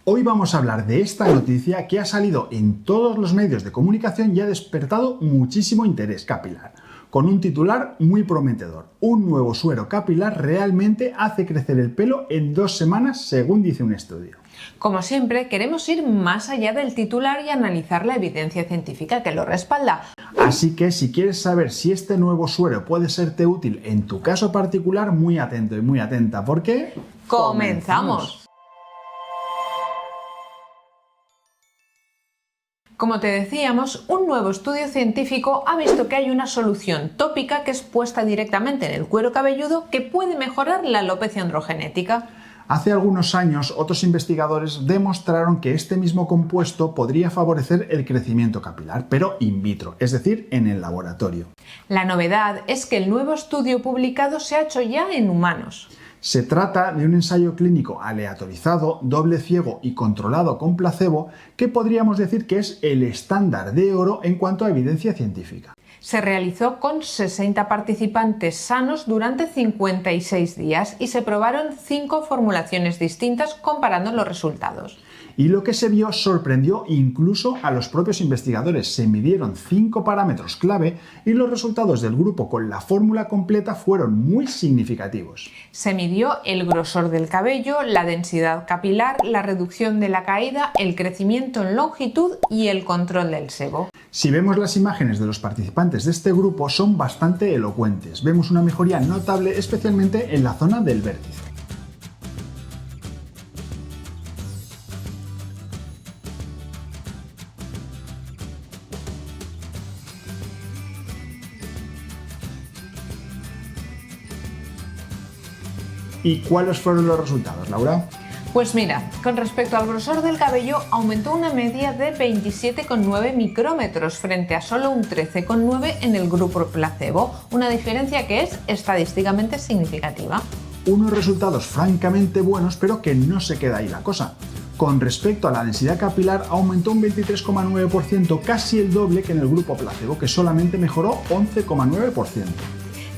Hoy vamos a hablar de esta noticia que ha salido en todos los medios de comunicación y ha despertado muchísimo interés capilar, con un titular muy prometedor. Un nuevo suero capilar realmente hace crecer el pelo en 2 semanas, según dice un estudio. Como siempre, queremos ir más allá del titular y analizar la evidencia científica que lo respalda. Así que si quieres saber si este nuevo suero puede serte útil en tu caso particular, muy atento y muy atenta, porque ¡comenzamos! Como te decíamos, un nuevo estudio científico ha visto que hay una solución tópica que es puesta directamente en el cuero cabelludo que puede mejorar la alopecia androgenética. Hace algunos años, otros investigadores demostraron que este mismo compuesto podría favorecer el crecimiento capilar, pero in vitro, es decir, en el laboratorio. La novedad es que el nuevo estudio publicado se ha hecho ya en humanos. Se trata de un ensayo clínico aleatorizado, doble ciego y controlado con placebo, que podríamos decir que es el estándar de oro en cuanto a evidencia científica. Se realizó con 60 participantes sanos durante 56 días y se probaron 5 formulaciones distintas comparando los resultados. Y lo que se vio sorprendió incluso a los propios investigadores. Se midieron 5 parámetros clave y los resultados del grupo con la fórmula completa fueron muy significativos. Se midió el grosor del cabello, la densidad capilar, la reducción de la caída, el crecimiento en longitud y el control del sebo. Si vemos las imágenes de los participantes de este grupo, son bastante elocuentes. Vemos una mejoría notable, especialmente en la zona del vértice. ¿Y cuáles fueron los resultados, Laura? Pues mira, con respecto al grosor del cabello aumentó una media de 27,9 micrómetros frente a solo un 13,9 en el grupo placebo, una diferencia que es estadísticamente significativa. Unos resultados francamente buenos, pero que no se queda ahí la cosa. Con respecto a la densidad capilar aumentó un 23,9%, casi el doble que en el grupo placebo, que solamente mejoró 11,9%.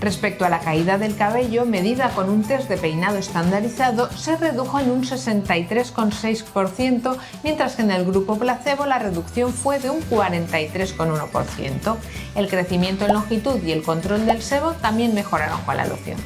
Respecto a la caída del cabello, medida con un test de peinado estandarizado, se redujo en un 63,6%, mientras que en el grupo placebo la reducción fue de un 43,1%. El crecimiento en longitud y el control del sebo también mejoraron con la loción.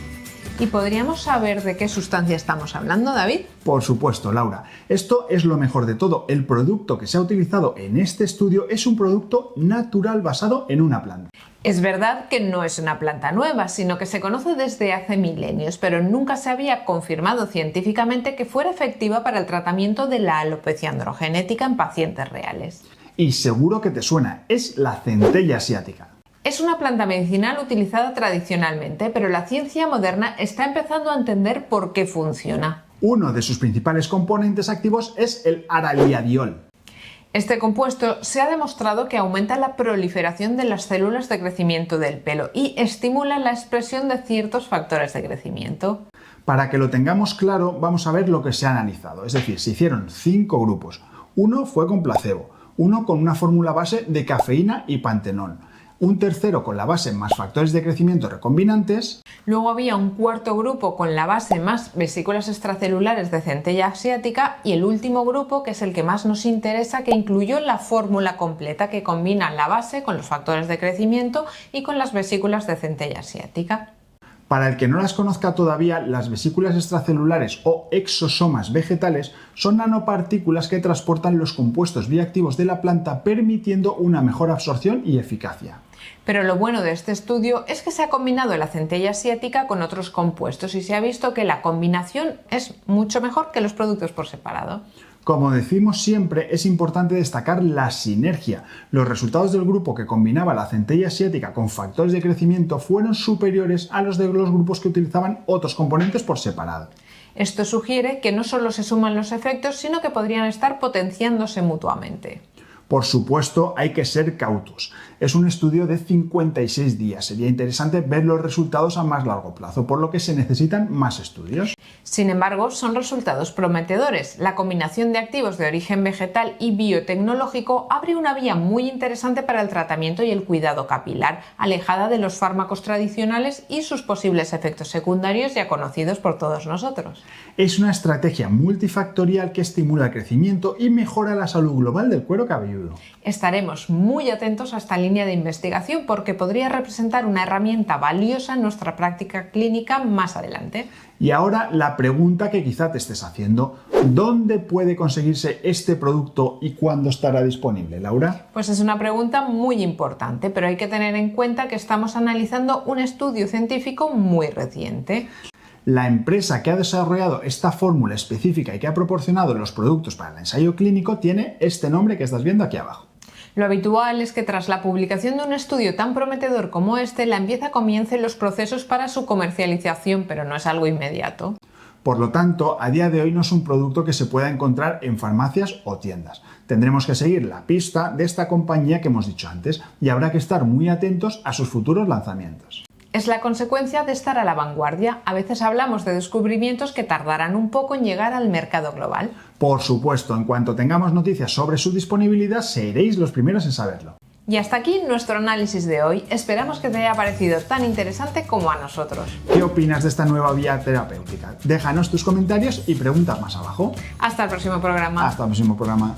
¿Y podríamos saber de qué sustancia estamos hablando, David? Por supuesto, Laura. Esto es lo mejor de todo. El producto que se ha utilizado en este estudio es un producto natural basado en una planta. Es verdad que no es una planta nueva, sino que se conoce desde hace milenios, pero nunca se había confirmado científicamente que fuera efectiva para el tratamiento de la alopecia androgenética en pacientes reales. Y seguro que te suena, es la centella asiática. Es una planta medicinal utilizada tradicionalmente, pero la ciencia moderna está empezando a entender por qué funciona. Uno de sus principales componentes activos es el araliadiol. Este compuesto se ha demostrado que aumenta la proliferación de las células de crecimiento del pelo y estimula la expresión de ciertos factores de crecimiento. Para que lo tengamos claro, vamos a ver lo que se ha analizado. Es decir, se hicieron 5 grupos. Uno fue con placebo, uno con una fórmula base de cafeína y pantenol, un tercero con la base más factores de crecimiento recombinantes. Luego había un cuarto grupo con la base más vesículas extracelulares de centella asiática y el último grupo, que es el que más nos interesa, que incluyó la fórmula completa que combina la base con los factores de crecimiento y con las vesículas de centella asiática. Para el que no las conozca todavía, las vesículas extracelulares o exosomas vegetales son nanopartículas que transportan los compuestos bioactivos de la planta, permitiendo una mejor absorción y eficacia. Pero lo bueno de este estudio es que se ha combinado la centella asiática con otros compuestos y se ha visto que la combinación es mucho mejor que los productos por separado. Como decimos siempre, es importante destacar la sinergia. Los resultados del grupo que combinaba la centella asiática con factores de crecimiento fueron superiores a los de los grupos que utilizaban otros componentes por separado. Esto sugiere que no solo se suman los efectos, sino que podrían estar potenciándose mutuamente. Por supuesto, hay que ser cautos. Es un estudio de 56 días. Sería interesante ver los resultados a más largo plazo, por lo que se necesitan más estudios. Sin embargo, son resultados prometedores. La combinación de activos de origen vegetal y biotecnológico abre una vía muy interesante para el tratamiento y el cuidado capilar, alejada de los fármacos tradicionales y sus posibles efectos secundarios ya conocidos por todos nosotros. Es una estrategia multifactorial que estimula el crecimiento y mejora la salud global del cuero cabelludo. Estaremos muy atentos a esta línea de investigación porque podría representar una herramienta valiosa en nuestra práctica clínica más adelante. Y ahora la pregunta que quizá te estés haciendo: ¿dónde puede conseguirse este producto y cuándo estará disponible, Laura? Pues es una pregunta muy importante, pero hay que tener en cuenta que estamos analizando un estudio científico muy reciente. La empresa que ha desarrollado esta fórmula específica y que ha proporcionado los productos para el ensayo clínico tiene este nombre que estás viendo aquí abajo. Lo habitual es que tras la publicación de un estudio tan prometedor como este, la empresa comience los procesos para su comercialización, pero no es algo inmediato. Por lo tanto, a día de hoy no es un producto que se pueda encontrar en farmacias o tiendas. Tendremos que seguir la pista de esta compañía que hemos dicho antes y habrá que estar muy atentos a sus futuros lanzamientos. Es la consecuencia de estar a la vanguardia. A veces hablamos de descubrimientos que tardarán un poco en llegar al mercado global. Por supuesto, en cuanto tengamos noticias sobre su disponibilidad, seréis los primeros en saberlo. Y hasta aquí nuestro análisis de hoy. Esperamos que te haya parecido tan interesante como a nosotros. ¿Qué opinas de esta nueva vía terapéutica? Déjanos tus comentarios y preguntas más abajo. Hasta el próximo programa. Hasta el próximo programa.